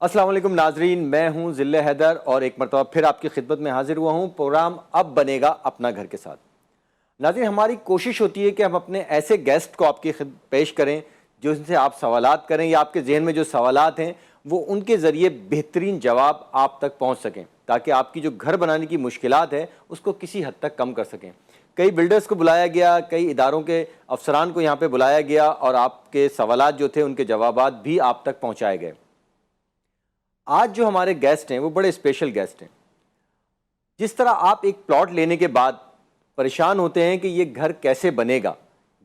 अस्सलाम वालेकुम नाजरीन, मैं हूं जिले हैदर और एक मरतबा फिर आपकी खिदमत में हाजिर हुआ हूं प्रोग्राम अब बनेगा अपना घर के साथ। नाज़रीन, हमारी कोशिश होती है कि हम अपने ऐसे गेस्ट को आपकी पेश करें जो इनसे आप सवालात करें या आपके जहन में जो सवालात हैं वो उनके ज़रिए बेहतरीन जवाब आप तक पहुंच सकें, ताकि आपकी जो घर बनाने की मुश्किलात है उसको किसी हद तक कम कर सकें। कई बिल्डर्स को बुलाया गया, कई इदारों के अफसरान को यहाँ पर बुलाया गया और आपके सवालात जो थे उनके जवाबात भी आप तक पहुँचाए गए। आज जो हमारे गेस्ट हैं वो बड़े स्पेशल गेस्ट हैं। जिस तरह आप एक प्लॉट लेने के बाद परेशान होते हैं कि ये घर कैसे बनेगा,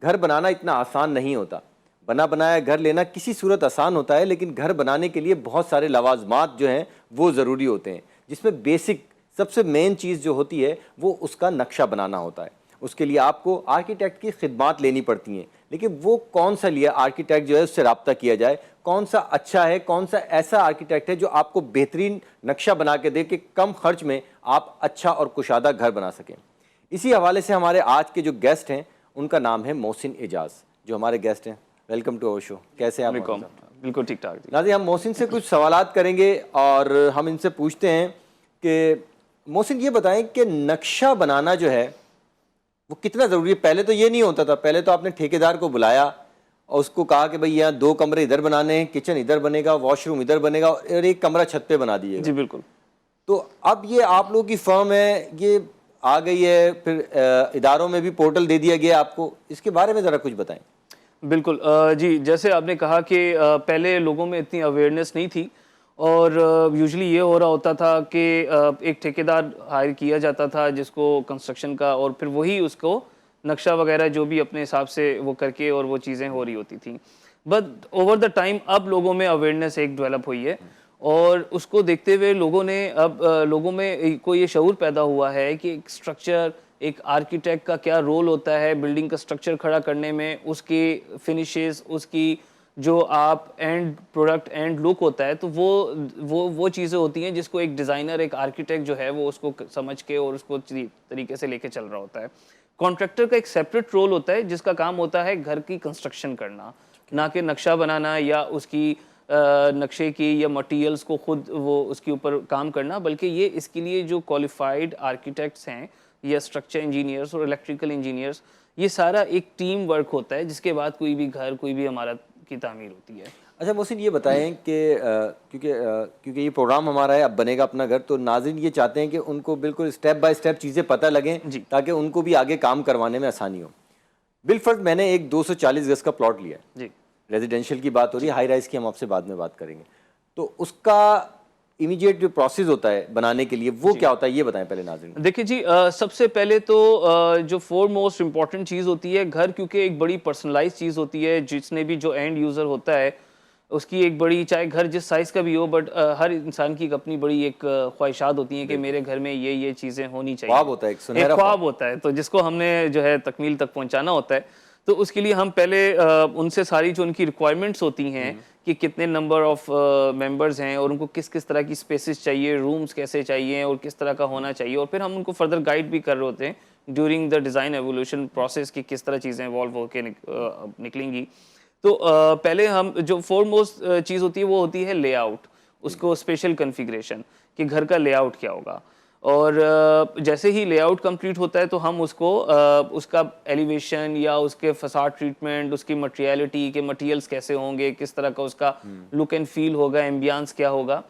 घर बनाना इतना आसान नहीं होता। बना बनाया घर लेना किसी सूरत आसान होता है, लेकिन घर बनाने के लिए बहुत सारे लवाजमात जो हैं वो ज़रूरी होते हैं, जिसमें बेसिक सबसे मेन चीज़ जो होती है वो उसका नक्शा बनाना होता है। उसके लिए आपको आर्किटेक्ट की खिदमात लेनी पड़ती हैं, लेकिन वो कौन सा लिया आर्किटेक्ट जो है उससे रब्ता किया जाए, कौन सा अच्छा है, कौन सा ऐसा आर्किटेक्ट है जो आपको बेहतरीन नक्शा बना के दे कि कम खर्च में आप अच्छा और कुशादा घर बना सकें। इसी हवाले से हमारे आज के जो गेस्ट हैं उनका नाम है मोहसिन एजाज, जो हमारे गेस्ट हैं। Welcome to our show. कैसे आप? बिल्कुल ठीक ठाक। नाज़रीन, हम मोहसिन से कुछ सवालात करेंगे और हम इनसे पूछते हैं कि मोहसिन ये बताएं कि नक्शा बनाना जो है वो कितना ज़रूरी है। पहले तो ये नहीं होता था, पहले तो आपने ठेकेदार को बुलाया और उसको कहा कि भाई यहाँ 2 कमरे इधर बनाने हैं, किचन इधर बनेगा, वॉशरूम इधर बनेगा और एक कमरा छत पे बना दिए। जी बिल्कुल। तो अब ये आप लोगों की फर्म है, ये आ गई है, फिर इदारों में भी पोर्टल दे दिया गया आपको, इसके बारे में ज़रा कुछ बताएं। बिल्कुल जी, जैसे आपने कहा कि पहले लोगों में इतनी अवेयरनेस नहीं थी और यूजुअली ये हो रहा होता था कि एक ठेकेदार हायर किया जाता था जिसको कंस्ट्रक्शन का, और फिर वही उसको नक्शा वगैरह जो भी अपने हिसाब से वो करके और वो चीज़ें हो रही होती थी। बट ओवर द टाइम अब लोगों में अवेयरनेस एक डेवलप हुई है और उसको देखते हुए लोगों ने अब लोगों में को ये शऊर पैदा हुआ है कि एक स्ट्रक्चर, एक आर्किटेक्ट का क्या रोल होता है बिल्डिंग का स्ट्रक्चर खड़ा करने में, उसकी फिनिशेस, उसकी जो आप एंड प्रोडक्ट एंड लुक होता है, तो वो चीज़ें होती हैं जिसको एक डिज़ाइनर, एक आर्किटेक्ट जो है वो उसको समझ के और उसको तरीके से लेके चल रहा होता है। कॉन्ट्रैक्टर का एक सेपरेट रोल होता है जिसका काम होता है घर की कंस्ट्रक्शन करना, ना कि नक्शा बनाना या उसकी नक्शे की या मटेरियल्स को खुद वो उसके ऊपर काम करना, बल्कि ये इसके लिए जो क्वालिफाइड आर्किटेक्ट्स हैं या स्ट्रक्चर इंजीनियर्स और इलेक्ट्रिकल इंजीनियर्स, ये सारा एक टीम वर्क होता है जिसके बाद कोई भी घर, कोई भी इमारत की तामीर होती है। अच्छा मोहसिन, ये बताएं कि क्योंकि ये प्रोग्राम हमारा है अब बनेगा अपना घर, तो नाज़रीन ये चाहते हैं कि उनको बिल्कुल स्टेप बाय स्टेप चीज़ें पता लगें ताकि उनको भी आगे काम करवाने में आसानी हो। बिलफर्ज मैंने एक 240 गज का प्लॉट लिया है जी, रेजिडेंशियल की बात हो रही है, हाई राइज की हम आपसे बाद में बात करेंगे। तो उसका इमीडिएट जो प्रोसेस होता है बनाने के लिए वो क्या होता है, ये बताएं पहले नाज़रीन। देखिए जी, सबसे पहले तो जो मोस्ट इम्पॉर्टेंट चीज़ होती है घर, क्योंकि एक बड़ी पर्सनलाइज चीज़ होती है, जिसने भी जो एंड यूज़र होता है उसकी एक बड़ी, चाहे घर जिस साइज़ का भी हो, बट हर इंसान की एक अपनी बड़ी एक ख्वाहिशात होती हैं कि मेरे घर में ये चीज़ें होनी चाहिए। ख्वाब होता है, एक ख्वाब होता है, तो जिसको हमने जो है तकमील तक पहुँचाना होता है। तो उसके लिए हम पहले उनसे सारी जो उनकी रिक्वायरमेंट्स होती हैं कि कितने नंबर ऑफ मेंबर्स हैं और उनको किस किस तरह की स्पेसेस चाहिए, रूम्स कैसे चाहिए और किस तरह का होना चाहिए, और फिर हम उनको फर्दर गाइड भी कर रहे होते हैं during the design evolution process की किस तरह चीज़ें इवॉल्व होकर निकलेंगी। तो पहले हम जो फोरमोस्ट चीज़ होती है वो होती है लेआउट, उसको स्पेशल कन्फिग्रेशन कि घर का लेआउट क्या होगा। और जैसे ही लेआउट कंप्लीट होता है तो हम उसको उसका एलिवेशन या उसके फसाड ट्रीटमेंट, उसकी मटेरियलिटी के मटेरियल्स कैसे होंगे, किस तरह का उसका लुक एंड फील होगा, एम्बियंस क्या होगा,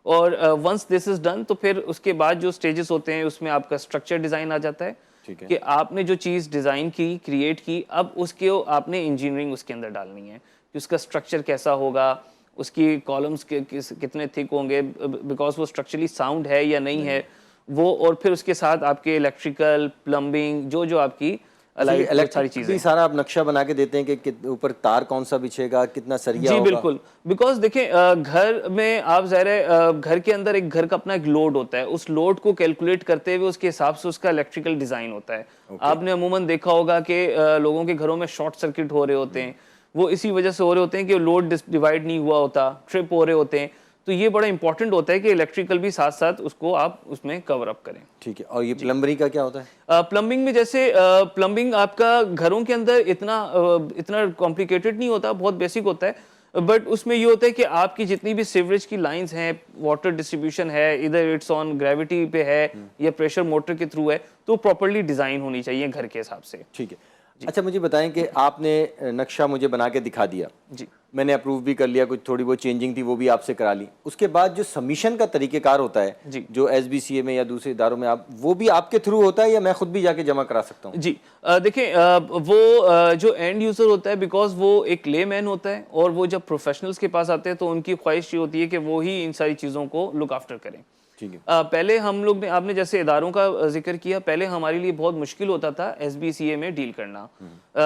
और वंस दिस इज डन तो फिर उसके बाद जो स्टेजेस होते हैं उसमें आपका स्ट्रक्चर डिज़ाइन आ जाता है कि आपने जो चीज़ डिज़ाइन की, क्रिएट की, अब उसके आपने इंजीनियरिंग उसके अंदर डालनी है कि उसका स्ट्रक्चर कैसा होगा, उसकी कॉलम्स कितने थिक होंगे, बिकॉज वो स्ट्रक्चरली साउंड है या नहीं है वो, और फिर उसके साथ आपके इलेक्ट्रिकल, प्लम्बिंग, जो आपकी सारी चीजें, सारा आप नक्शा बना के देते हैं कि ऊपर तार कौन सा बिछेगा, कितना सरिया जी होगा। बिल्कुल, बिकॉज देखिए घर में आप ज़ाहिर है घर के अंदर एक घर का अपना एक लोड होता है, उस लोड को कैलकुलेट करते हुए उसके हिसाब से उसका इलेक्ट्रिकल डिज़ाइन होता है। आपने अमूमन देखा होगा कि लोगों के घरों में शॉर्ट सर्किट हो रहे होते हैं, वो इसी वजह से हो रहे होते हैं कि लोड डिवाइड नहीं हुआ होता, ट्रिप हो रहे होते हैं। तो ये बड़ा इंपॉर्टेंट होता है कि इलेक्ट्रिकल भी साथ साथ उसको आप उसमें कवर अप करें। ठीक है, और ये प्लम्बरी का क्या होता है? प्लम्बिंग में जैसे प्लम्बिंग आपका घरों के अंदर इतना कॉम्प्लिकेटेड नहीं होता, बहुत बेसिक होता है। बट उसमें ये होता है कि आपकी जितनी भी सीवरेज की लाइंस हैं, वाटर डिस्ट्रीब्यूशन है, इधर इट्स ऑन ग्रेविटी पे है या प्रेशर मोटर के थ्रू है, तो प्रॉपर्ली डिजाइन होनी चाहिए घर के हिसाब से। ठीक है। अच्छा, मुझे बताएं कि आपने नक्शा मुझे बना के दिखा दिया जी, मैंने अप्रूव भी कर लिया, कुछ थोड़ी बहुत चेंजिंग थी वो भी आपसे करा ली, उसके बाद जो सबमिशन का तरीकेकार होता है जी, जो एसबीसीए में या दूसरे इदारों में, आप वो भी आपके थ्रू होता है या मैं खुद भी जाके जमा करा सकता हूँ? जी। देखिए, वो जो एंड यूजर होता है, बिकॉज वो एक ले मैन होता है, और वो जब प्रोफेशनल्स के पास आते हैं तो उनकी ख्वाहिश ये होती है कि वो ही इन सारी चीज़ों को लुक आफ्टर करें। ठीक है। पहले हम लोग ने, आपने जैसे इदारों का जिक्र किया, पहले हमारे लिए बहुत मुश्किल होता था एसबीसीए में डील करना,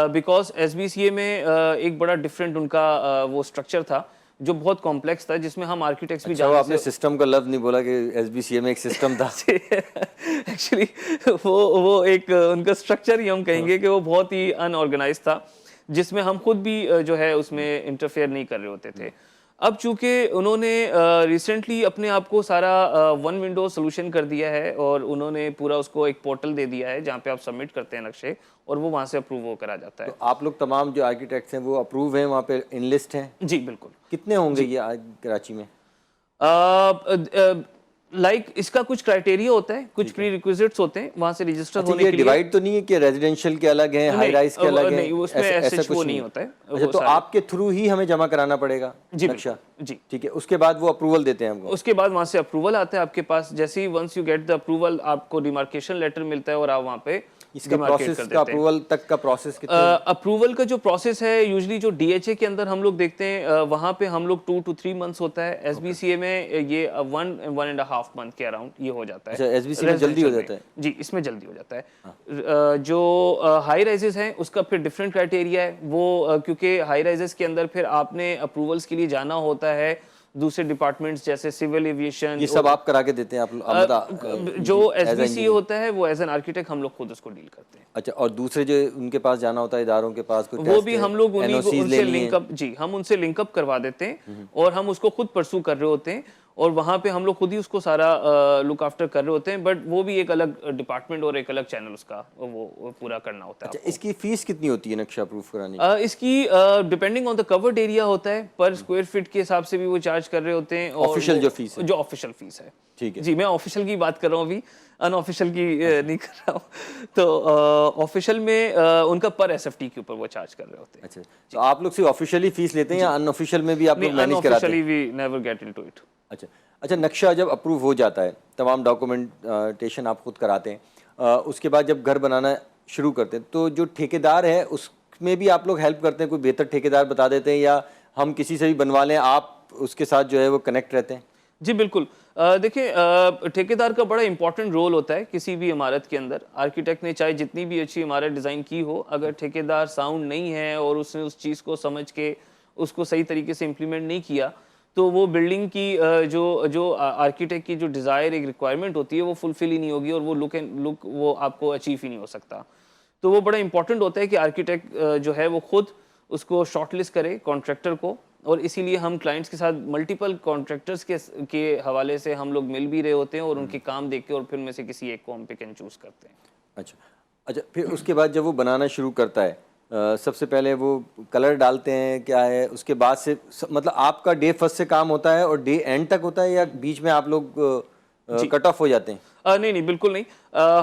बिकॉज एसबीसीए में एक बड़ा डिफरेंट उनका वो स्ट्रक्चर था जो बहुत कॉम्प्लेक्स था, जिसमें हम आर्किटेक्ट्स भी अच्छा, वो जाने आपने सिस्टम का लफ्ज नहीं बोला कि एसबीसीए में एक सिस्टम था? एक्चुअली वो एक उनका स्ट्रक्चर ही हम कहेंगे कि वो बहुत ही अनऑर्गेनाइज था, जिसमें हम खुद भी जो है उसमें इंटरफेयर नहीं कर रहे होते थे। अब चूंकि उन्होंने रिसेंटली अपने आप को सारा वन विंडो सोल्यूशन कर दिया है, और उन्होंने पूरा उसको एक पोर्टल दे दिया है जहाँ पे आप सबमिट करते हैं नक्शे, और वो वहाँ से अप्रूव होकर आ जाता है। तो आप लोग तमाम जो आर्किटेक्ट्स हैं वो अप्रूव हैं, वहाँ पे इनलिस्ट हैं? जी बिल्कुल। कितने होंगे ये आज कराची में? इसका कुछ क्राइटेरिया होता है, कुछ प्री रिक्विजिट्स होते हैं वहाँ से रजिस्टर अच्छा, होने ये के लिए। डिवाइड तो नहीं है कि रेजिडेंशियल के अलग हैं, हाई राइज के अलग हैं? नहीं, उसमें ऐसा कुछ नहीं होता है। अच्छा, तो आपके थ्रू ही हमें जमा कराना पड़ेगा जी नक्शा? जी। ठीक है, उसके बाद वो अप्रूवल देते हैं हमको? उसके बाद वहाँ से अप्रूवल आता है आपके पास। जैसे ही once you get the approval, आपको डिमार्केशन लेटर मिलता है और आप वहाँ पे इसका प्रोसेस का अप्रूवल तक का प्रोसेस कितना? अप्रूवल का जो प्रोसेस है, यूजुअली जो डीएचए के अंदर हम लोग देखते हैं, वहाँ पे हम लोग 2 to 3 मंथ्स होता है। एसबीसीए में ये 1.5 मंथ के अराउंड ये हो जाता है। अच्छा, एसबीसीए में जल्दी हो जाता है? जी, इसमें जल्दी हो जाता है। जो हाई राइजेस हैं उसका फिर डिफरेंट क्राइटेरिया है। वो क्योंकि हाई राइजेस के अंदर फिर आपने अप्रूवल्स के लिए जाना होता है दूसरे डिपार्टमेंट्स जैसे सिविल एविएशन। ये सब आप करा के देते हैं आप? जो एसबीसीए होता है वो एज एन आर्किटेक्ट हम लोग खुद उसको डील करते हैं। अच्छा, और दूसरे जो उनके पास जाना होता है इदारों के पास, कोई वो भी हम लोग NOCs उनसे लेनी है? लिंकअप, जी, हम उनसे लिंकअप करवा देते हैं, और हम उसको खुद परसू कर रहे होते हैं, और वहाँ पे हम लोग खुद ही उसको सारा लुक आफ्टर कर रहे होते हैं। बट वो भी एक अलग डिपार्टमेंट और एक अलग चैनल उसका वो पूरा करना होता है। अच्छा, इसकी फीस कितनी होती है नक्शा अप्रूव कराने की? इसकी depending on the covered area होता है, पर स्क्वायर फीट के हिसाब से भी वो चार्ज कर रहे होते हैं। ऑफिशियल जो फीस है? जो ऑफिशियल फीस है। ठीक है जी, मैं ऑफिशियल की बात कर रहा हूँ अभी, अनऑफिशियल की नहीं कर रहा हूँ। तो ऑफिशियल में उनका पर एसएफटी के ऊपर वो चार्ज कर रहे होते हैं। अच्छा, तो आप लोग सिर्फ ऑफिशियली फीस लेते हैं या अनऑफिशियल में भी आप लोग मैनेज कराते हैं? Unofficially we never get into it. अच्छा अच्छा, नक्शा जब अप्रूव हो जाता है, तमाम डॉक्यूमेंटेशन आप खुद कराते हैं, उसके बाद जब घर बनाना शुरू करते हैं तो जो ठेकेदार है उसमें भी आप लोग हेल्प करते हैं? कोई बेहतर ठेकेदार बता देते हैं या हम किसी से भी बनवा लें, आप उसके साथ जो है वो कनेक्ट रहते हैं? जी बिल्कुल। देखिए, ठेकेदार का बड़ा इंपॉर्टेंट रोल होता है किसी भी इमारत के अंदर। आर्किटेक्ट ने चाहे जितनी भी अच्छी इमारत डिज़ाइन की हो, अगर ठेकेदार साउंड नहीं है और उसने उस चीज़ को समझ के उसको सही तरीके से इम्प्लीमेंट नहीं किया, तो वो बिल्डिंग की जो आर्किटेक्ट की जो डिज़ायर, एक रिक्वायरमेंट होती है, वो फुलफिल ही नहीं होगी, और वो लुक वो आपको अचीव ही नहीं हो सकता। तो वो बड़ा इंपॉर्टेंट होता है कि आर्किटेक्ट जो है वो खुद उसको शॉर्टलिस्ट करे कॉन्ट्रैक्टर को, और इसीलिए हम क्लाइंट्स के साथ मल्टीपल कॉन्ट्रैक्टर्स के हवाले से हम लोग मिल भी रहे होते हैं, और उनके काम देख के और फिर में से किसी एक को हम पिक एंड चूज करते हैं। अच्छा अच्छा, फिर उसके बाद जब वो बनाना शुरू करता है, सबसे पहले वो कलर डालते हैं, क्या है उसके बाद से मतलब आपका डे फर्स्ट से काम होता है और डे एंड तक होता है, या बीच में आप लोग कट ऑफ हो जाते हैं? नहीं नहीं, बिल्कुल नहीं।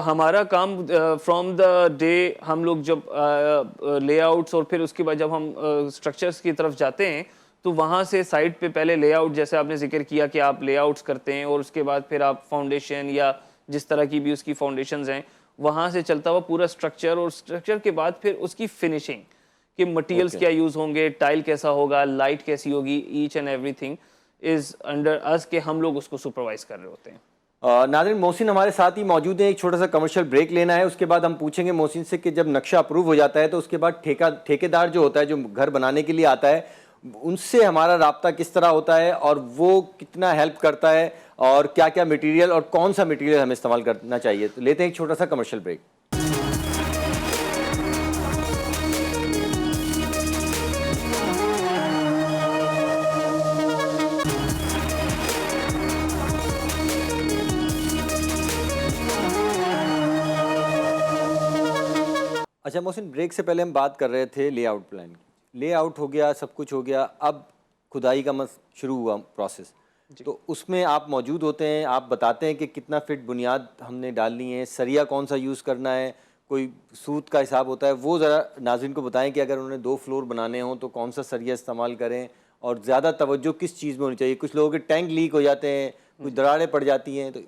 हमारा काम फ्रॉम द डे हम लोग जब लेआउट्स और फिर उसके बाद जब हम स्ट्रक्चर्स की तरफ जाते हैं, तो वहाँ से साइट पे पहले लेआउट, जैसे आपने जिक्र किया कि आप लेआउट्स करते हैं, और उसके बाद फिर आप फाउंडेशन या जिस तरह की भी उसकी फाउंडेशंस हैं, वहाँ से चलता हुआ पूरा स्ट्रक्चर, और स्ट्रक्चर के बाद फिर उसकी फिनिशिंग कि मटेरियल्स क्या यूज़ होंगे, टाइल कैसा होगा, लाइट कैसी होगी, each and everything is under us के हम लोग उसको सुपरवाइज कर रहे होते हैं। नाज़रीन, मोहसिन हमारे साथ ही मौजूद हैं। एक छोटा सा कमर्शियल ब्रेक लेना है, उसके बाद हम पूछेंगे मोहसिन से कि जब नक्शा अप्रूव हो जाता है तो उसके बाद ठेकेदार जो होता है, जो घर बनाने के लिए आता है, उनसे हमारा राब्ता किस तरह होता है और वो कितना हेल्प करता है, और क्या क्या मटेरियल और कौन सा मटेरियल हमें इस्तेमाल करना चाहिए। तो लेते हैं एक छोटा सा कमर्शियल ब्रेक। अच्छा मोहसिन, ब्रेक से पहले हम बात कर रहे थे लेआउट प्लान की। लेआउट हो गया, सब कुछ हो गया, अब खुदाई का शुरू हुआ प्रोसेस, तो उसमें आप मौजूद होते हैं, आप बताते हैं कि कितना फिट बुनियाद हमने डालनी है, सरिया कौन सा यूज़ करना है, कोई सूत का हिसाब होता है, वो ज़रा नाज़रीन को बताएं कि अगर उन्होंने 2 फ्लोर बनाने हों तो कौन सा सरिया इस्तेमाल करें और ज़्यादा तवज्जो किस चीज़ में होनी चाहिए। कुछ लोगों के टैंक लीक हो जाते हैं, कुछ दरारें पड़ जाती हैं, तो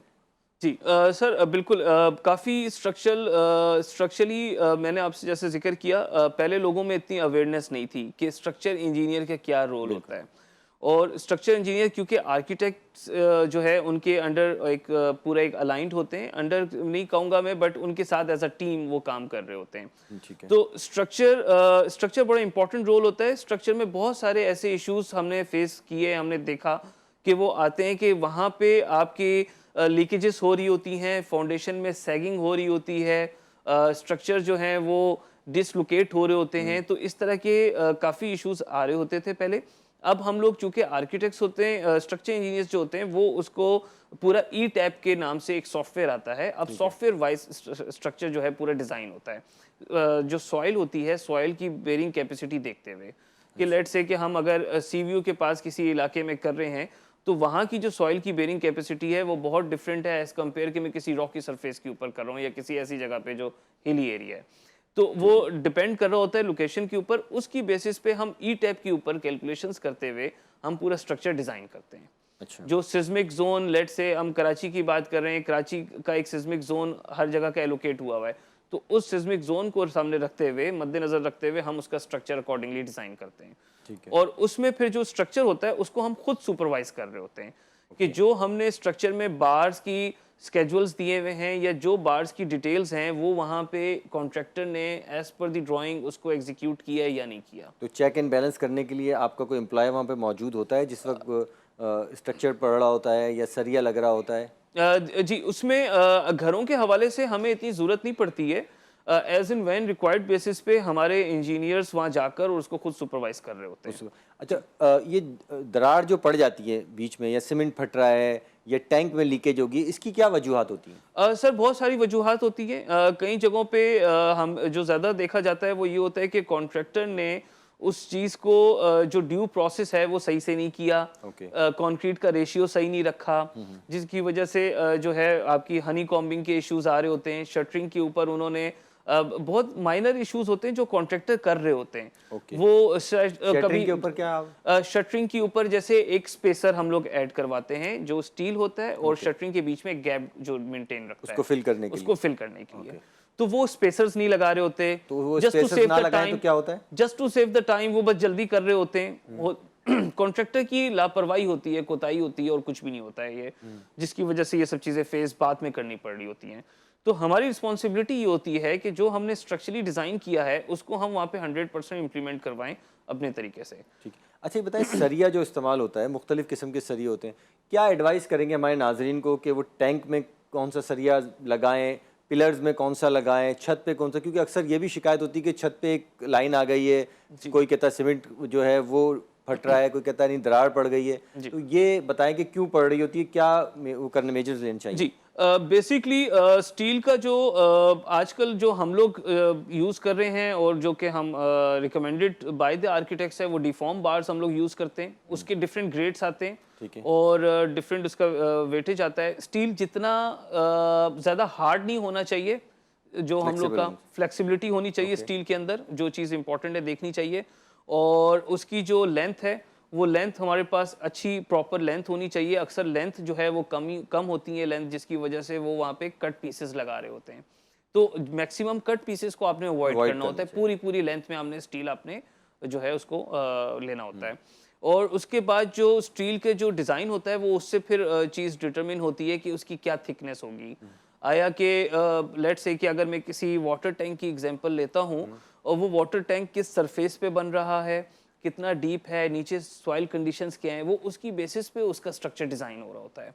जी सर बिल्कुल काफ़ी स्ट्रक्चरली मैंने आपसे जैसे जिक्र किया पहले लोगों में इतनी अवेयरनेस नहीं थी कि स्ट्रक्चर इंजीनियर का क्या रोल होता है। और स्ट्रक्चर इंजीनियर क्योंकि आर्किटेक्ट्स जो है उनके अंडर एक पूरा एक अलाइंड होते हैं, अंडर नहीं कहूँगा मैं, बट उनके साथ एज अ टीम वो काम कर रहे होते हैं। ठीक है। तो स्ट्रक्चर बड़ा इंपॉर्टेंट रोल होता है। स्ट्रक्चर में बहुत सारे ऐसे इश्यूज हमने फेस किए, हमने देखा कि वो आते हैं कि वहाँ पे आपके लीकेजेस हो रही होती हैं, फाउंडेशन में सैगिंग हो रही होती है, स्ट्रक्चर जो हैं वो डिसलोकेट हो रहे होते हैं। तो इस तरह के काफ़ी इश्यूज आ रहे होते थे पहले। अब हम लोग चूंकि आर्किटेक्ट्स होते हैं, स्ट्रक्चर इंजीनियर्स जो होते हैं, वो उसको पूरा ई टैप के नाम से एक सॉफ्टवेयर आता है। अब सॉफ्टवेयर वाइज स्ट्रक्चर जो है पूरा डिज़ाइन होता है। जो सॉइल होती है, सॉइल की बेरिंग कैपेसिटी देखते हुए कि लेट्स से कि हम अगर सीवीयू के पास किसी इलाके में कर रहे हैं तो वहाँ की जो सॉइल की बेरिंग कैपेसिटी है वो बहुत डिफरेंट है एज़ कम्पेयर कि मैं किसी रॉकी सरफेस के ऊपर कर रहा हूँ या किसी ऐसी जगह पे जो हिली एरिया है। तो वो डिपेंड कर रहा होता है लोकेशन के ऊपर। उसकी बेसिस पे हम ई टैप के ऊपर कैलकुलेशंस करते हुए हम पूरा स्ट्रक्चर डिज़ाइन करते हैं। अच्छा। जो सिस्मिक जोन, लेट से हम कराची की बात कर रहे हैं, कराची का एक सिस्मिक जोन हर जगह का एलोकेट हुआ हुआ है, तो उस सिस्मिक जोन को सामने रखते हुए, मद्देनजर रखते हुए हम उसका स्ट्रक्चर अकॉर्डिंगली डिज़ाइन करते हैं। ठीक है। और उसमें फिर जो स्ट्रक्चर होता है उसको हम खुद सुपरवाइज कर रहे होते हैं कि जो हमने स्ट्रक्चर में बार्स की स्केजुअल्स दिए हुए हैं या जो बार्स की डिटेल्स हैं वो वहाँ पे कॉन्ट्रैक्टर ने एज पर दी ड्राइंग उसको एग्जीक्यूट किया है या नहीं किया। तो चेक एंड बैलेंस करने के लिए आपका कोई एम्प्लॉय वहाँ पे मौजूद होता है जिस वक्त स्ट्रक्चर पड़ रहा होता है या सरिया लग रहा होता है? जी उसमें घरों के हवाले से हमें इतनी ज़रूरत नहीं पड़ती है। As in when required basis पे हमारे इंजीनियर्स वहाँ जाकर और उसको खुद सुपरवाइज कर रहे होते हैं। अच्छा, ये दरार जो पड़ जाती है बीच में या सीमेंट फट रहा है या टैंक में लीकेज होगी, इसकी क्या वजूहात होती हैं? सर बहुत सारी वजूहात होती हैं। कई जगहों पे हम जो ज़्यादा देखा जाता है वो ये होता है कि कॉन्ट्रैक्टर ने उस चीज़ को जो ड्यू प्रोसेस है वो सही से नहीं किया, कंक्रीट का रेशियो सही नहीं रखा, जिसकी वजह से जो है आपकी हनी कॉम्बिंग के इश्यूज आ रहे होते हैं। शटरिंग के ऊपर उन्होंने बहुत माइनर इश्यूज होते हैं जो कॉन्ट्रैक्टर कर रहे होते हैं। वो कभी के ऊपर क्या? शटरिंग के ऊपर जैसे एक स्पेसर हम लोग ऐड करवाते हैं जो स्टील होता है और शटरिंग के बीच में गैप जो मेंटेन रखता है उसको फिल करने के लिए। उसको फिल करने के लिए तो वो स्पेसर्स नहीं लगा रहे होते। तो वो स्पेसर्स ना लगाएं तो क्या होता है? Just to save the time वो बस जल्दी कर रहे होते हैं। कॉन्ट्रैक्टर की लापरवाही होती है, कोताही होती है और कुछ भी नहीं होता है ये, जिसकी वजह से ये सब चीजें फेस बाद में करनी पड़ रही होती हैं। तो हमारी रिस्पॉन्सिबिलिटी ये होती है कि जो हमने स्ट्रक्चरली डिजाइन किया है उसको हम वहाँ पे 100% इम्प्लीमेंट करवाएं अपने तरीके से। ठीक है। अच्छा, ये बताएं, सरिया जो इस्तेमाल होता है, मुख्तलिफ किस्म के सरिये होते हैं, क्या एडवाइस करेंगे हमारे नाजरीन को कि वो टैंक में कौन सा सरिया लगाएं, पिलर्स में कौन सा लगाएं, छत पे कौन सा? क्योंकि अक्सर ये भी शिकायत होती है कि छत पे एक लाइन आ गई है, कोई कहता है सीमेंट जो है वो फट रहा है, कोई कहता है नहीं दरार पड़ गई है। तो ये बताएं कि क्यों पड़ रही होती है, क्या वो करने मेजर्स लेने चाहिए? जी बेसिकली स्टील का जो आजकल जो हम लोग यूज़ कर रहे हैं और जो कि हम रिकमेंडेड बाय द आर्किटेक्ट्स है वो डिफॉर्म बार्स हम लोग यूज़ करते हैं। उसके डिफरेंट ग्रेड्स आते हैं। ठीक है। और डिफरेंट उसका वेटेज आता है। स्टील जितना ज़्यादा हार्ड नहीं होना चाहिए, जो हम लोग का फ्लेक्सिबिलिटी होनी चाहिए स्टील के अंदर, जो चीज़ इंपॉर्टेंट है देखनी चाहिए। और उसकी जो लेंथ है वो लेंथ हमारे पास अच्छी प्रॉपर लेंथ होनी चाहिए। अक्सर लेंथ जो है वो कम होती है लेंथ, जिसकी वजह से वो वहाँ पे कट पीसेस लगा रहे होते हैं। तो मैक्सिमम कट पीसेस को आपने अवॉइड करना होता है। पूरी लेंथ में आपने स्टील आपने जो है उसको लेना होता है। और उसके बाद जो स्टील के जो डिज़ाइन होता है वो उससे फिर चीज़ डिटरमिन होती है कि उसकी क्या थिकनेस होगी। आया कि लेट्स से कि अगर मैं किसी वाटर टैंक की एग्जांपल लेता हूँ और वो वाटर टैंक किस सरफेस पे बन रहा है, कितना डीप है, नीचे सॉइल कंडीशंस क्या हैं, वो उसकी बेसिस पे उसका स्ट्रक्चर डिज़ाइन हो रहा होता है।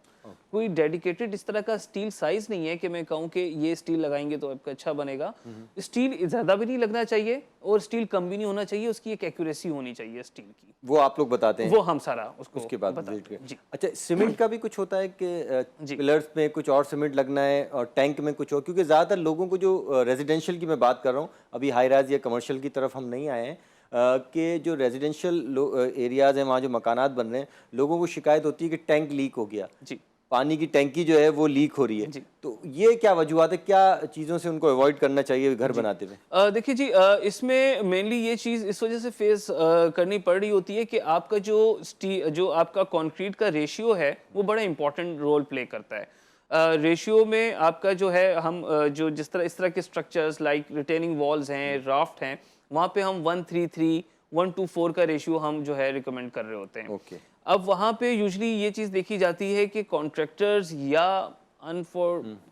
कोई डेडिकेटेड इस तरह का स्टील साइज नहीं है कि मैं कहूँ कि ये स्टील लगाएंगे तो आपका अच्छा बनेगा। स्टील ज़्यादा भी नहीं लगना चाहिए और स्टील कम भी नहीं होना चाहिए, उसकी एक एक्यूरेसी होनी चाहिए स्टील की। वो आप लोग बताते हैं? वो हम सारा उसको उसके बाद बताते हैं। जी। अच्छा, सीमेंट का भी कुछ होता है कि पिलर्स में कुछ और सीमेंट लगना है और टैंक में कुछ और? क्योंकि ज़्यादातर लोगों को जो रेजिडेंशियल की मैं बात कर रहा हूँ, अभी हाई राइज या कमर्शियल की तरफ हम नहीं आए हैं, कि जो रेजिडेंशियल एरियाज़ हैं वहाँ जो मकानात बन रहे हैं, लोगों को शिकायत होती है कि टैंक लीक हो गया, जी पानी की टैंकी जो है वो लीक हो रही है। जी। तो ये क्या वजूहत है, क्या चीज़ों से उनको अवॉइड करना चाहिए घर बनाते हुए? देखिए जी, इसमें मेनली ये चीज़ इस वजह से फेस करनी पड़ रही होती है कि आपका जो आपका कंक्रीट का रेशियो है वो बड़ा इंपॉर्टेंट रोल प्ले करता है। रेशियो में आपका जो है हम जो इस तरह के स्ट्रक्चर्स लाइक रिटेनिंग वॉल्स हैं, राफ्ट हैं, वहाँ पे हम 1:3:3 1:4 का रेशियो हम जो है रिकमेंड कर रहे होते हैं। ओके। अब वहाँ पे यूजली ये चीज़ देखी जाती है कि कॉन्ट्रैक्टर्स या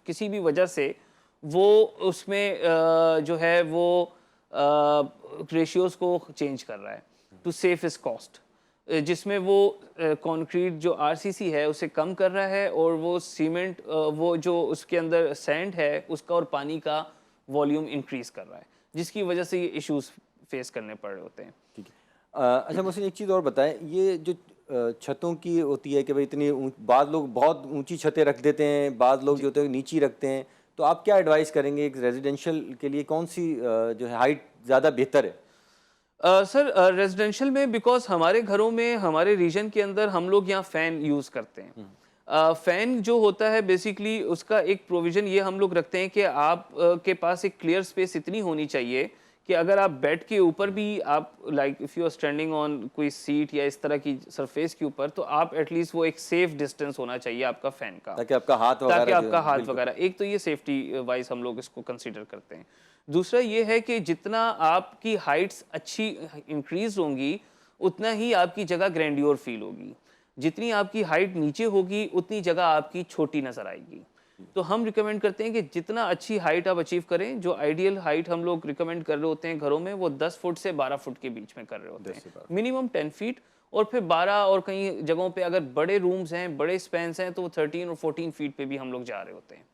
किसी भी वजह से वो उसमें जो है वो रेशियोज को चेंज कर रहा है टू सेव हिज कॉस्ट, जिसमें वो कंक्रीट जो आरसीसी है उसे कम कर रहा है और वो सीमेंट वो जो उसके अंदर सैंड है उसका और पानी का वॉल्यूम इंक्रीज कर रहा है, जिसकी वजह से ये इश्यूज फेस करने पड़ रहे होते हैं। ठीक है। अच्छा मुझे एक चीज़ और बताएं, ये जो छतों की होती है कि भाई इतनी बाद लोग बहुत ऊंची छतें रख देते हैं, बाद लोग जो होते हैं नीची रखते हैं, तो आप क्या एडवाइस करेंगे एक रेजिडेंशियल के लिए, कौन सी जो है हाइट ज़्यादा बेहतर है? सर रेजिडेंशियल में बिकॉज हमारे घरों में हमारे रीजन के अंदर हम लोग यहाँ फ़ैन यूज़ करते हैं। फ़ैन जो होता है बेसिकली उसका एक प्रोविज़न ये हम लोग रखते हैं कि आप के पास एक क्लियर स्पेस इतनी होनी चाहिए कि अगर आप बेड के ऊपर भी आप like if you are standing on कोई सीट या इस तरह की सरफेस के ऊपर, तो आप एटलीस्ट वो एक सेफ डिस्टेंस होना चाहिए आपका फ़ैन का, ताकि आपका हाथ ताकि वगैरह आपका हाथ वगैरह, एक तो ये सेफ्टी वाइज हम लोग इसको कंसीडर करते हैं। दूसरा ये है कि जितना आपकी हाइट्स अच्छी इंक्रीज होंगी उतना ही आपकी जगह ग्रैंडियोर फील होगी, जितनी आपकी हाइट नीचे होगी उतनी जगह आपकी छोटी नजर आएगी। तो हम रिकमेंड करते हैं कि जितना अच्छी हाइट आप अचीव करें, जो आइडियल हाइट हम लोग रिकमेंड कर रहे होते हैं घरों में वो 10 फुट से 12 फुट के बीच में कर रहे होते हैं, मिनिमम 10 फीट, और फिर 12 और कई जगहों पे अगर बड़े रूम्स हैं, बड़े स्पेन्स हैं, तो वो 13 और 14 फीट पे भी हम लोग जा रहे होते हैं।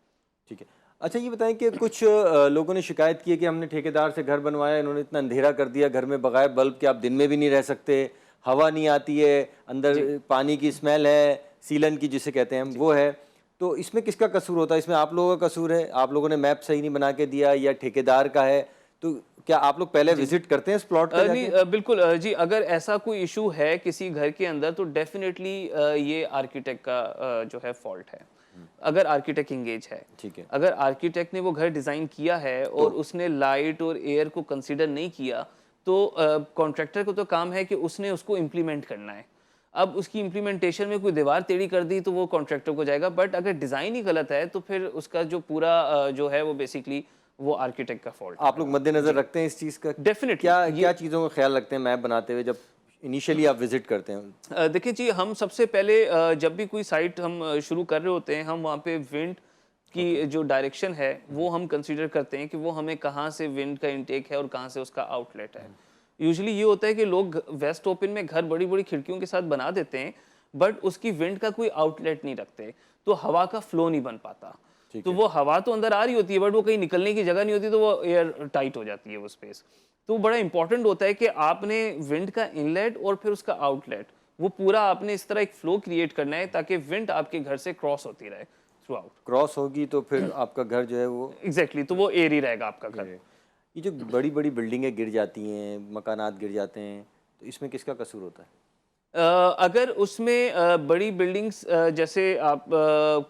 ठीक है। अच्छा ये बताएं कि कुछ लोगों ने शिकायत की है कि हमने ठेकेदार से घर बनवाया, इन्होंने इतना अंधेरा कर दिया घर में, बगैर बल्ब के आप दिन में भी नहीं रह सकते, हवा नहीं आती है, अंदर पानी की स्मेल है, सीलन की जिसे कहते हैं हम, वो है, तो इसमें किसका कसूर होता है? इसमें आप लोगों का कसूर है, आप लोगों ने मैप सही नहीं बना के दिया, या ठेकेदार का है? तो क्या आप लोग पहले विजिट करते हैं इस प्लॉट का? नहीं बिल्कुल जी, अगर ऐसा कोई इशू है किसी घर के अंदर तो डेफिनेटली ये आर्किटेक्ट का जो है फॉल्ट है, अगर आर्किटेक्ट इंगेज है। ठीक है। अगर आर्किटेक्ट ने वो घर डिज़ाइन किया है और उसने लाइट और एयर को कंसीडर नहीं किया, तो कॉन्ट्रैक्टर को तो काम है कि उसने उसको इम्प्लीमेंट करना है। अब उसकी इम्प्लीमेंटेशन में कोई दीवार टेढ़ी कर दी तो वो कॉन्ट्रैक्टर को जाएगा, बट अगर डिज़ाइन ही गलत है तो फिर उसका जो पूरा जो है वो बेसिकली वो आर्किटेक्ट का फॉल्ट। आप लोग मद्देनजर रखते हैं इस चीज़ का? डेफिनेटली। क्या चीज़ों का ख्याल रखते हैं मैप बनाते हुए जब इनिशियली आप विजिट करते हैं? देखिए जी, हम सबसे पहले जब भी कोई साइट हम शुरू कर रहे होते हैं, हम वहाँ पे विंड की जो डायरेक्शन है वो हम कंसीडर करते हैं कि वो हमें कहाँ से विंड का इनटेक है और कहाँ से उसका आउटलेट है। यूजुअली ये होता है कि लोग वेस्ट ओपन में घर बड़ी बड़ी खिड़कियों के साथ बना देते हैं, बट उसकी विंड का कोई आउटलेट नहीं रखते, तो हवा का फ्लो नहीं बन पाता। तो वो हवा तो अंदर आ रही होती है बट वो कहीं निकलने की जगह नहीं होती, तो वो एयर टाइट हो जाती है वो स्पेस। तो बड़ा इंपॉर्टेंट होता है कि आपने विंड का इनलेट और फिर उसका आउटलेट वो पूरा आपने इस तरह एक फ्लो क्रिएट करना है ताकि विंड आपके घर से क्रॉस होती रहे थ्रू आउट। क्रॉस होगी तो फिर आपका घर जो है वो एग्जैक्टली तो वो एयर ही रहेगा आपका घर। ये जो बड़ी बड़ी बिल्डिंगें गिर जाती हैं, मकानात गिर जाते हैं, तो इसमें किसका कसूर होता है? अगर उसमें बड़ी बिल्डिंग्स जैसे आप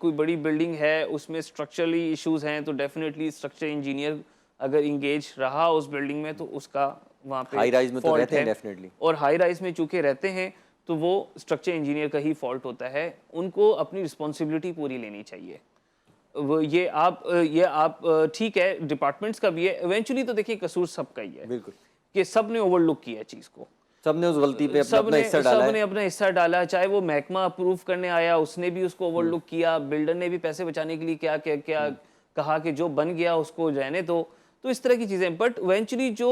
कोई बड़ी बिल्डिंग है उसमें स्ट्रक्चरली इश्यूज हैं तो डेफिनेटली स्ट्रक्चर इंजीनियर अगर इंगेज रहा उस बिल्डिंग में तो उसका वहाँ पे हाई राइज में तो fault रहते हैं है। डेफिनेटली, और हाई राइज में चूंकि रहते हैं तो वो स्ट्रक्चर इंजीनियर का ही फॉल्ट होता है, उनको अपनी रिस्पॉन्सिबिलिटी पूरी लेनी चाहिए। वो ये आप ठीक है डिपार्टमेंट्स का भी है, इवेंचुअली तो देखिए कसूर सबका ही है बिल्कुल, कि सब ने ओवरलुक किया चीज़ को, सबने उस गलती पे अपना हिस्सा डाला है। सबने अपना हिस्सा डाला, चाहे वो महकमा अप्रूव करने आया उसने भी उसको ओवरलुक किया, बिल्डर ने भी पैसे बचाने के लिए क्या क्या क्या कहा कि जो बन गया उसको रहने दो, तो इस तरह की चीज़ें। बट इवेंचुअली जो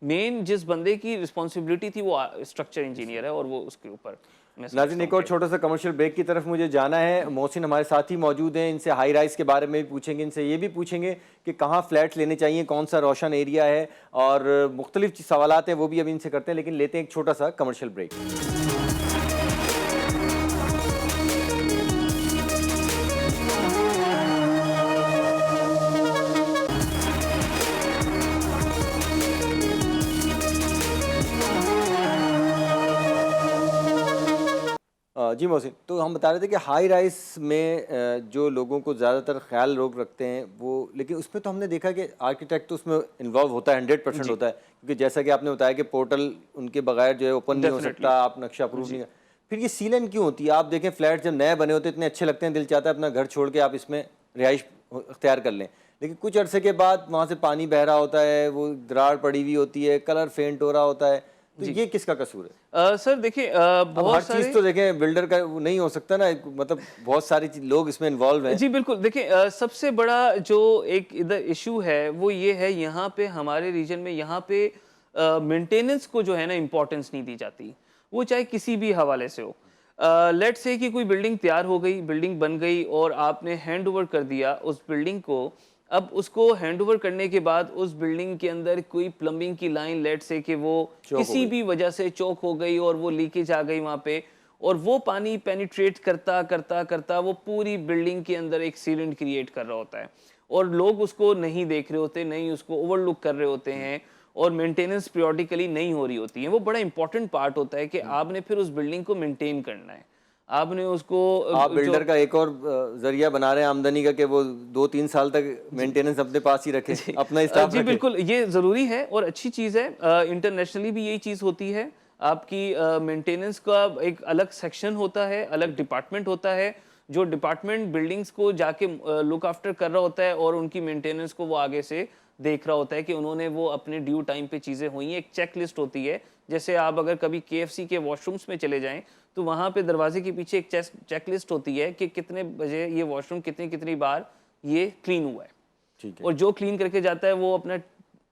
मेन जिस बंदे की रिस्पॉन्सिबिलिटी थी वो स्ट्रक्चर इंजीनियर है और वो उसके ऊपर। नाज़रीन एक और छोटा सा कमर्शियल ब्रेक की तरफ मुझे जाना है। मोहसिन हमारे साथ ही मौजूद हैं, इनसे हाई राइज के बारे में भी पूछेंगे, इनसे ये भी पूछेंगे कि कहाँ फ्लैट्स लेने चाहिए, कौन सा रोशन एरिया है, और मुख्तलिफ सवालात हैं वो भी अभी इनसे करते हैं, लेकिन लेते हैं एक छोटा सा कमर्शियल ब्रेक। जी मोहसिन, तो हम बता रहे थे कि हाई राइज में जो लोगों को ज़्यादातर ख्याल लोग रखते हैं वो, लेकिन उसमें तो हमने देखा कि आर्किटेक्ट तो उसमें इन्वॉल्व होता है, 100% होता है, क्योंकि जैसा कि आपने बताया कि पोर्टल उनके बगैर जो है ओपन नहीं हो सकता, आप नक्शा अप्रूव नहीं। फिर ये सीलन क्यों होती है? आप देखें फ्लैट जब नए बने होते इतने अच्छे लगते हैं, दिल चाहता है अपना घर छोड़ के आप इसमें रिहाइश अख्तियार कर लें, लेकिन कुछ अरसे के बाद वहाँ से पानी बह रहा होता है, वो दरार पड़ी हुई होती है, कलर फेंट हो रहा होता है, तो ये किसका कसूर है? सर देखिए बहुत चीज तो देखें बिल्डर का वो नहीं हो सकता ना, मतलब बहुत सारी लोग इसमें इन्वॉल्व हैं। जी बिल्कुल, देखिए सबसे बड़ा जो एक इधर इशू है वो ये है, यहाँ पे हमारे रीजन में यहाँ पे मेंटेनेंस को जो है ना इम्पोर्टेंस नहीं दी जाती, वो चाहे किसी भी हवाले से हो। लेट्स से कि कोई बिल्डिंग तैयार हो गई, बिल्डिंग बन गई और आपने हैंड ओवर कर दिया उस बिल्डिंग को। अब उसको हैंड ओवर करने के बाद उस बिल्डिंग के अंदर कोई प्लम्बिंग की लाइन लेट्स से कि वो किसी भी वजह से चौक हो गई और वो लीकेज आ गई वहाँ पे, और वो पानी पेनिट्रेट करता करता करता वो पूरी बिल्डिंग के अंदर एक सीलेंट क्रिएट कर रहा होता है, और लोग उसको नहीं देख रहे होते, नहीं उसको ओवरलुक कर रहे होते हैं, और मेंटेनेंस पीरियोडिकली नहीं हो रही होती है। वो बड़ा इंपॉर्टेंट पार्ट होता है कि आपने फिर उस बिल्डिंग को मेंटेन करना है, आपने उसको आप बिल्डर का एक और जरिया बना रहे हैं आमदनी का कि वो 2-3 साल तक मेंटेनेंस अपने पास ही रखे, अपना स्टाफ जी बिल्कुल, ये ज़रूरी है और अच्छी चीज़ है। इंटरनेशनली भी यही चीज़ होती है, आपकी मेंटेनेंस का एक अलग सेक्शन होता है, अलग डिपार्टमेंट होता है, जो डिपार्टमेंट बिल्डिंग्स को जाके लुक आफ्टर कर रहा होता है और उनकी मेंटेनेंस को वो आगे से देख रहा होता है कि उन्होंने वो अपने ड्यू टाइम पे चीज़ें हुई हैं। एक चेक लिस्ट होती है, जैसे आप अगर कभी KFC के वॉशरूम्स में चले जाएं तो वहाँ पे दरवाजे के पीछे एक चेक लिस्ट होती है कि कितने बजे ये वॉशरूम कितनी कितनी बार ये क्लीन हुआ है, ठीक है, और जो क्लीन करके जाता है वो अपना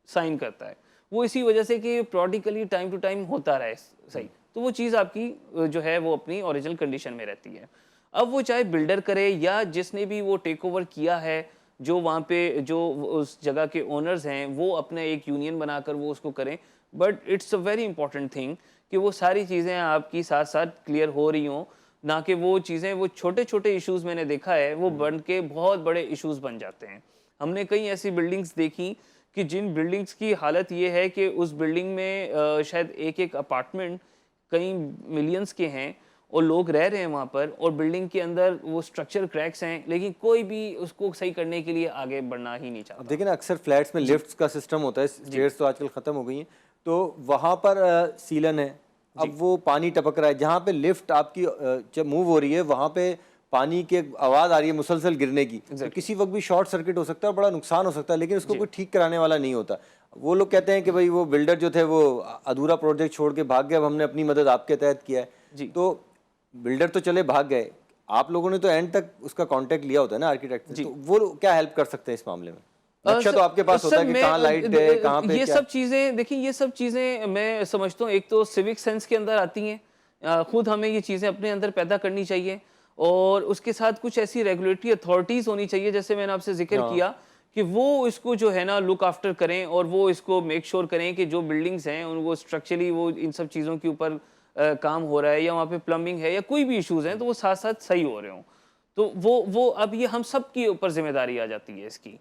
साइन करता है। वो इसी वजह से कि प्रोडिकली टाइम टू टाइम होता रहे सही, तो वो चीज़ आपकी जो है वो अपनी ओरिजिनल कंडीशन में रहती है। अब वो चाहे बिल्डर करे या जिसने भी वो टेक ओवर किया है, जो वहाँ पे जो उस जगह के ओनर्स हैं, वो अपना एक यूनियन बनाकर वो उसको करें, but it's a very important thing कि वो सारी चीज़ें आपकी साथ साथ क्लियर हो रही हों, ना कि वो चीज़ें, वो छोटे छोटे इश्यूज़ मैंने देखा है वो बन के बहुत बड़े इश्यूज़ बन जाते हैं। हमने कई ऐसी बिल्डिंग्स देखी कि जिन बिल्डिंग्स की हालत ये है कि उस बिल्डिंग में शायद एक एक अपार्टमेंट कई मिलियंस के हैं और लोग रह रहे हैं वहाँ पर, और बिल्डिंग के अंदर वो स्ट्रक्चर क्रैक्स हैं, लेकिन कोई भी उसको सही करने के लिए आगे बढ़ना ही नहीं चाहता। देखिए ना, अक्सर फ्लैट्स में लिफ्ट्स का सिस्टम होता है, स्टेयर्स तो आजकल ख़त्म हो गई हैं, तो वहाँ पर सीलन है, अब वो पानी टपक रहा है, जहाँ पे लिफ्ट आपकी जब मूव हो रही है वहाँ पे पानी की आवाज़ आ रही है मुसलसल गिरने की, तो किसी वक्त भी शॉर्ट सर्किट हो सकता है और बड़ा नुकसान हो सकता है, लेकिन उसको कोई ठीक कराने वाला नहीं होता। वो लोग कहते हैं कि भाई वो बिल्डर जो थे वो अधूरा प्रोजेक्ट छोड़ के भाग गए, अब हमने अपनी मदद आपके तहत किया है। तो बिल्डर तो चले भाग गए, आप लोगों ने तो एंड तक उसका कांटेक्ट लिया होता है ना आर्किटेक्ट से, तो वो क्या हेल्प कर सकते हैं इस मामले में? नक्शा तो आपके पास होता है कि कहाँ लाइट है, कहाँ पे ये क्या? सब चीज़ें देखिए, ये सब चीज़ें मैं समझता हूँ एक तो सिविक सेंस के अंदर आती हैं, खुद हमें ये चीज़ें अपने अंदर पैदा करनी चाहिए, और उसके साथ कुछ ऐसी रेगुलेटरी अथॉरिटीज़ होनी चाहिए, जैसे मैंने आपसे जिक्र किया कि वो इसको जो है ना लुक आफ्टर करें, और वो इसको मेक श्योर करें कि जो बिल्डिंग्स हैं उनको स्ट्रक्चरली वो इन सब चीज़ों के ऊपर काम हो रहा है, या वहाँ पे प्लम्बिंग है या कोई भी इश्यूज़ हैं तो वो साथ साथ सही हो रहे हों। तो वो अब ये हम सब के ऊपर जिम्मेदारी आ जाती है इसकी,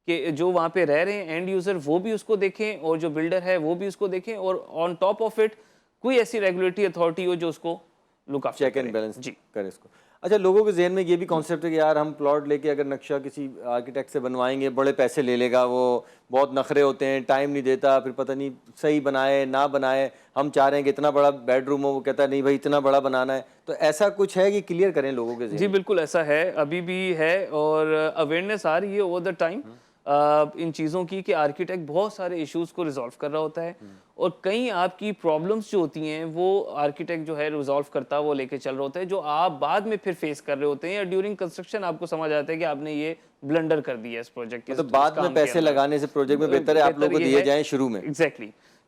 कि जो वहाँ पे रह रहे हैं एंड यूज़र वो भी उसको देखें, और जो बिल्डर है वो भी उसको देखें, और ऑन टॉप ऑफ इट कोई ऐसी रेगुलेटरी अथॉरिटी हो जो उसको look after check and balance करे इसको। अच्छा, लोगों के जहन में ये भी कॉन्सेप्ट है कि यार हम प्लॉट लेके अगर नक्शा किसी आर्किटेक्ट से बनवाएंगे, बड़े पैसे ले लेगा, वो बहुत नखरे होते हैं, टाइम नहीं देता, फिर पता नहीं सही बनाए ना बनाए, हम चाह रहे हैं कि इतना बड़ा बेडरूम हो, वो कहता है नहीं भाई इतना बड़ा बनाना है, तो ऐसा कुछ है कि क्लियर करें लोगों के जहन? जी बिल्कुल ऐसा है, अभी भी है, और अवेयरनेस आ रही है ओवर द टाइम इन चीज़ों की, कि आर्किटेक्ट बहुत सारे इश्यूज़ को रिजॉल्व कर रहा होता है, और कई आपकी प्रॉब्लम्स जो होती हैं वो आर्किटेक्ट जो है रिजॉल्व करता है, वो लेके चल रहा होता है, जो आप बाद में फिर फेस कर रहे होते हैं, या ड्यूरिंग कंस्ट्रक्शन आपको समझ आता है कि आपने ये ब्लंडर कर दिया इस प्रोजेक्ट के, मतलब बाद में पैसे लगाने से प्रोजेक्ट में बेहतर है आप लोगों को दिए जाएं शुरू में। एग्जैक्टली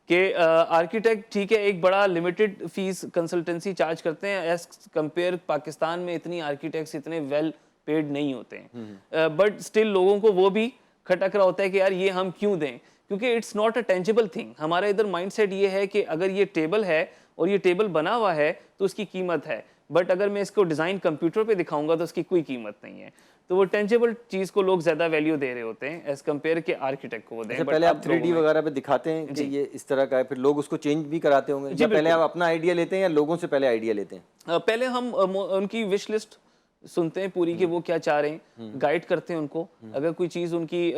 कि आर्किटेक्ट ठीक है एक बड़ा लिमिटेड फीस कंसल्टेंसी चार्ज करते हैं, एज कंपेयर पाकिस्तान में इतनी आर्किटेक्ट्स इतने वेल पेड नहीं होते हैं, बट स्टिल लोगों को वो भी खटक रहा होता है कि यार ये हम क्यों दें, क्योंकि it's not a tangible thing. हमारा इधर माइंडसेट ये है कि अगर ये टेबल है और ये टेबल बना हुआ है तो उसकी कीमत है, बट अगर मैं इसको डिज़ाइन कंप्यूटर पे दिखाऊंगा तो उसकी कोई कीमत नहीं है। तो वो टेंजिबल चीज़ को लोग ज़्यादा वैल्यू दे रहे होते हैं एज कम्पेयर के आर्किटेक्ट को वो दें। अच्छा, बट पहले आप अब लोगों 3D में वगैरह पे दिखाते हैं कि ये इस तरह का है, फिर लोग उसको चेंज भी कराते होंगे, जी, या पहले बिल्कुल। आप अपना आइडिया लेते हैं या लोगों से पहले आइडिया लेते हैं? पहले हम उनकी विश लिस्ट सुनते हैं पूरी कि वो क्या चाह रहे हैं, गाइड करते हैं उनको। अगर कोई चीज़ उनकी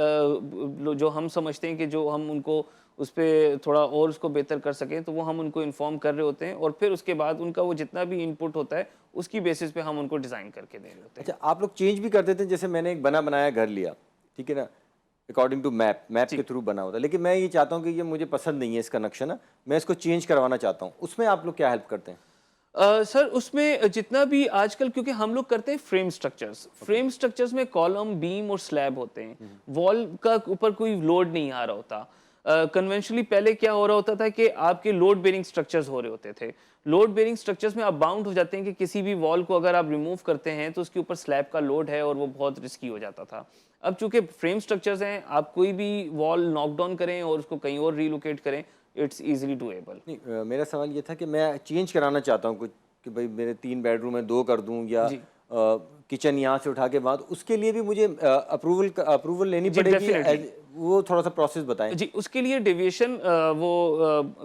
जो हम समझते हैं कि जो हम उनको उस पे थोड़ा और उसको बेहतर कर सकें, तो वो हम उनको इन्फॉर्म कर रहे होते हैं और फिर उसके बाद उनका वो जितना भी इनपुट होता है उसकी बेसिस पे हम उनको डिज़ाइन करके दे रहे होते हैं। अच्छा, आप लोग चेंज भी कर देते हैं? जैसे मैंने एक बना बनाया घर लिया, ठीक है ना, अकॉर्डिंग टू मैप के थ्रू बना होता है, लेकिन मैं ये चाहता हूँ कि ये मुझे पसंद नहीं है इसका नक्शा ना, मैं इसको चेंज करवाना चाहता हूँ, उसमें आप लोग क्या हेल्प करते हैं? सर उसमें जितना भी आजकल, क्योंकि हम लोग करते हैं फ्रेम स्ट्रक्चर्स में कॉलम, बीम और स्लैब होते हैं, वॉल का ऊपर कोई लोड नहीं आ रहा होता। कन्वेंशनली पहले क्या हो रहा होता था कि आपके लोड बेरिंग स्ट्रक्चर्स हो रहे होते थे। लोड बेरिंग स्ट्रक्चर्स में आप बाउंड हो जाते हैं कि किसी भी वॉल को अगर आप रिमूव करते हैं तो उसके ऊपर स्लैब का लोड है और वो बहुत रिस्की हो जाता था। अब चूंकि फ्रेम स्ट्रक्चर्स हैं, आप कोई भी वॉल नॉक डाउन करें और उसको कहीं और रीलोकेट करें, इट्स इजीली डूएबल। नहीं, मेरा सवाल ये था कि मैं चेंज कराना चाहता हूँ कुछ, कि भाई मेरे 3 बेडरूम है 2 कर दूँ, या जी। किचन यहाँ से उठा के बाद, उसके लिए भी मुझे अप्रूवल लेनी जी, पड़ेगी? definitely। वो थोड़ा सा प्रोसेस बताएं। जी, उसके लिए डेविएशन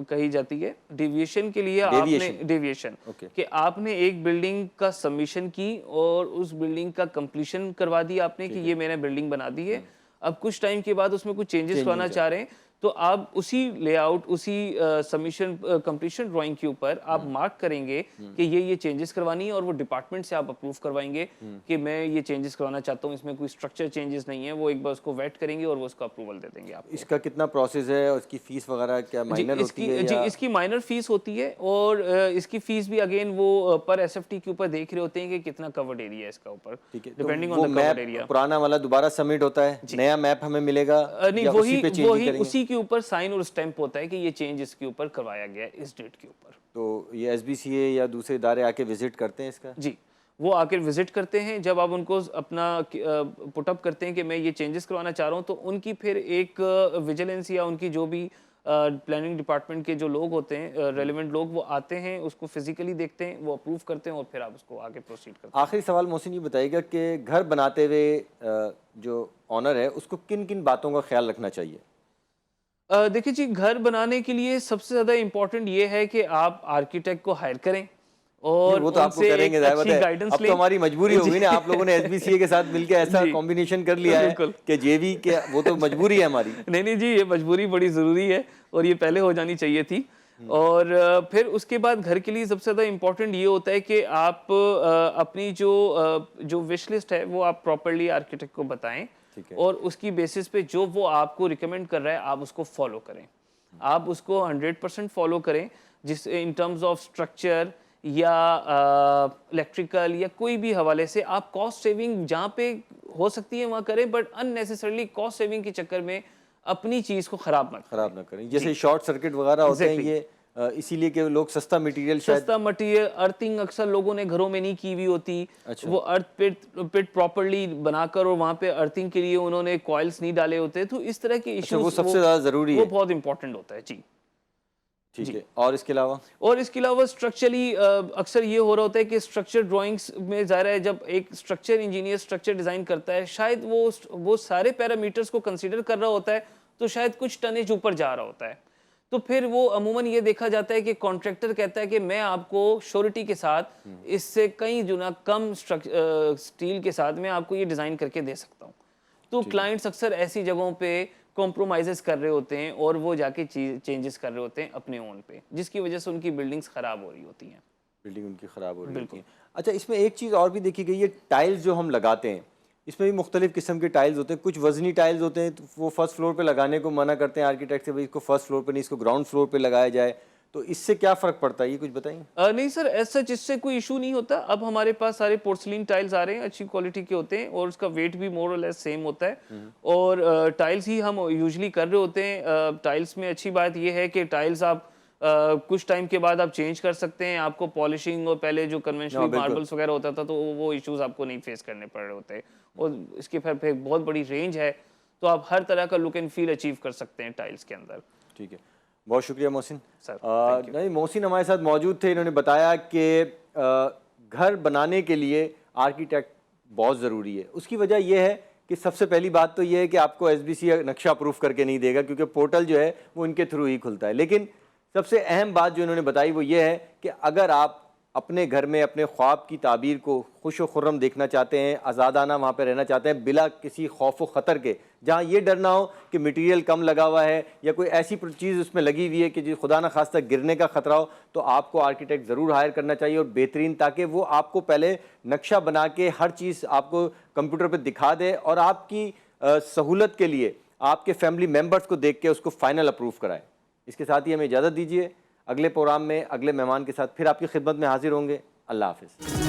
कही जाती है। डेविएशन के लिए आपने डेविएशन, डेविएशन ओके। कि आपने एक बिल्डिंग का सबमिशन की और उस बिल्डिंग का कंप्लीशन करवा दी आपने कि ये मैंने बिल्डिंग बना दी है। अब कुछ टाइम के बाद उसमें कुछ चेंजेस करना चाह रहे हैं, तो आप उसी लेआउट, उसी सबमिशन कंप्लीशन ड्राइंग के ऊपर आप मार्क करेंगे कि ये चेंजेस करवानी है और वो डिपार्टमेंट से आप अप्रूव करवाएंगे कि मैं ये चेंजेस करवाना चाहता हूँ, इसमें कोई स्ट्रक्चर चेंजेस नहीं है। वो एक बार उसको वेट करेंगे और वो उसका अप्रूवल दे देंगे आपको। इसका कितना प्रोसेस है और इसकी फीस वगैरह क्या माइनर होती है? जी, या इसकी माइनर फीस होती है और इसकी फीस भी अगेन वो पर एसएफटी के ऊपर देख रहे होते हैं कि कितना कवर्ड एरिया है इसका ऊपर, ठीक है, तो डिपेंडिंग वो on the covered area. Map पुराना वाला दोबारा सबमिट होता है, नया मैप हमें मिलेगा, नहीं, या वही उसी पे चेंज वही करेंगे? उसी के ऊपर साइन और स्टैंप होता है कि ये चेंज इसके ऊपर करवाया गया है इस डेट के ऊपर। तो ये एसबीसीए या दूसरे इदारे आके विजिट करते हैं इसका? जी, वो आकर विजिट करते हैं। जब आप उनको अपना पुटअप करते हैं कि मैं ये चेंजेस करवाना चाह रहा हूँ, तो उनकी फिर एक विजिलेंस या उनकी जो भी प्लानिंग डिपार्टमेंट के जो लोग होते हैं, रेलेवेंट लोग, वो आते हैं, उसको फिजिकली देखते हैं, वो अप्रूव करते हैं और फिर आप उसको आगे प्रोसीड करते हैं। आखिरी सवाल मोहसिन, ये बताइएगा कि घर बनाते हुए जो ऑनर है उसको किन किन बातों का ख्याल रखना चाहिए? देखिए जी, घर बनाने के लिए सबसे ज़्यादा इम्पोर्टेंट ये है कि आप आर्किटेक्ट को हायर करें और वो तो आपको उनसे करेंगे, एक जाहिर अच्छी बात है। गाइडेंस अब लें। तो हमारी मजबूरी हो गई ना, आप लोगों ने एसबीसीए के साथ मिलकर ऐसा जी। कॉम्बिनेशन कर लिया है बिल्कुल। कि जेवी के, वो तो मजबूरी है हमारी। नहीं नहीं जी, ये मजबूरी बड़ी ज़रूरी है और ये पहले हो जानी चाहिए थी। और फिर उसके बाद घर के लिए सबसे ज़्यादा इम्पोर्टेंट ये होता है कि आप अपनी जो विश लिस्ट है वो आप प्रॉपरली आर्किटेक्ट को बताएं, ठीक है। और उसकी बेसिस पे जो वो आपको रिकमेंड कर रहा है आप उसको फॉलो करें। आप उसको 100% फॉलो करें, जिस इन टर्म्स ऑफ स्ट्रक्चर या इलेक्ट्रिकल या कोई भी हवाले से आप कॉस्ट सेविंग जहाँ पे हो सकती है वहाँ करें, बट अननेसेसरली कॉस्ट सेविंग के चक्कर में अपनी चीज़ को ख़राब ना करें। जैसे शॉर्ट सर्किट वगैरह होते हैं, Exactly। ये इसीलिए कि लोग सस्ता मटेरियल शायद। सस्ता मटेरियल, अर्थिंग अक्सर लोगों ने घरों में नहीं की हुई होती। अच्छा। वो अर्थ पिट प्रॉपर्ली बनाकर और वहाँ पे अर्थिंग के लिए उन्होंने कॉइल्स नहीं डाले होते, तो इस तरह के अच्छा, इश्यूज वो सबसे ज़्यादा ज़रूरी वो है। बहुत इंपॉर्टेंट होता है जी। ठीक है, और इसके अलावा? और इसके अलावा स्ट्रक्चरली अक्सर ये हो रहा होता है कि स्ट्रक्चर ड्राइंग्स में ज़ाहिर है जब एक स्ट्रक्चर इंजीनियर स्ट्रक्चर डिज़ाइन करता है, शायद वो सारे पैरामीटर्स को कंसीडर कर रहा होता है, तो शायद कुछ टनेज ऊपर जा रहा होता है। तो फिर वो अमूमन ये देखा जाता है कि कॉन्ट्रैक्टर कहता है कि मैं आपको श्योरिटी के साथ इससे कई गुना कम स्टील के साथ मैं आपको ये डिज़ाइन करके दे सकता हूँ। तो क्लाइंट्स अक्सर ऐसी जगहों पे कॉम्प्रोमाइज़ेस कर रहे होते हैं और वो जाके चेंजेस कर रहे होते हैं अपने ओन पे, जिसकी वजह से उनकी बिल्डिंग्स ख़राब हो रही होती हैं। बिल्डिंग उनकी ख़राब हो रही होती है। अच्छा, इसमें एक चीज़ और भी देखी गई है, टाइल्स जो हम लगाते हैं इसमें भी मुख्तलिफ किस्म के टाइल्स होते हैं। कुछ वजनी टाइल्स होते हैं, तो वो फर्स्ट फ्लोर पे लगाने को मना करते हैं आर्किटेक्ट से, भाई इसको फर्स्ट फ्लोर पे नहीं, इसको ग्राउंड फ्लोर पे लगाया जाए। तो इससे क्या फ़र्क पड़ता है, ये कुछ बताइए। नहीं सर, ऐसा इससे कोई इशू नहीं होता। अब हमारे पास सारे पोर्सलिन टाइल्स आ रहे हैं, अच्छी क्वालिटी के होते हैं और उसका वेट भी मोर और लेस सेम होता है। और टाइल्स ही हम यूजुअली कर रहे होते हैं। टाइल्स में अच्छी बात यह है कि टाइल्स आप कुछ टाइम के बाद आप चेंज कर सकते हैं। आपको पॉलिशिंग और पहले जो कन्वेंशनल मार्बल्स वगैरह होता था, तो वो इश्यूज आपको नहीं फेस करने पड़ रहे होते। और इसके फिर बहुत बड़ी रेंज है, तो आप हर तरह का लुक एंड फील अचीव कर सकते हैं टाइल्स के अंदर। ठीक है, बहुत शुक्रिया मोहसिन सर। नहीं, मोहसिन हमारे साथ मौजूद थे, इन्होंने बताया कि घर बनाने के लिए आर्किटेक्ट बहुत ज़रूरी है। उसकी वजह यह है कि सबसे पहली बात तो यह है कि आपको एसबीसी नक्शा अप्रूव करके नहीं देगा, क्योंकि पोर्टल जो है वो इनके थ्रू ही खुलता है। लेकिन सबसे अहम बात जो इन्होंने बताई वो ये है कि अगर आप अपने घर में अपने ख्वाब की ताबीर को खुश व खुर्रम देखना चाहते हैं, आज़ादाना वहाँ पे रहना चाहते हैं बिला किसी खौफ व ख़तर के, जहाँ ये डर ना हो कि मटेरियल कम लगा हुआ है या कोई ऐसी चीज़ उसमें लगी हुई है कि जो खुदा न खास्ता गिरने का ख़तरा हो, तो आपको आर्किटेक्ट ज़रूर हायर करना चाहिए और बेहतरीन, ताकि वो आपको पहले नक्शा बना के हर चीज़ आपको कंप्यूटर पर दिखा दे और आपकी सहूलत के लिए आपके फैमिली मेम्बर्स को देख के उसको फ़ाइनल अप्रूव कराए। इसके साथ ही हमें इजाज़त दीजिए। अगले प्रोग्राम में अगले मेहमान के साथ फिर आपकी खिदमत में हाजिर होंगे। अल्लाह हाफ़िज़।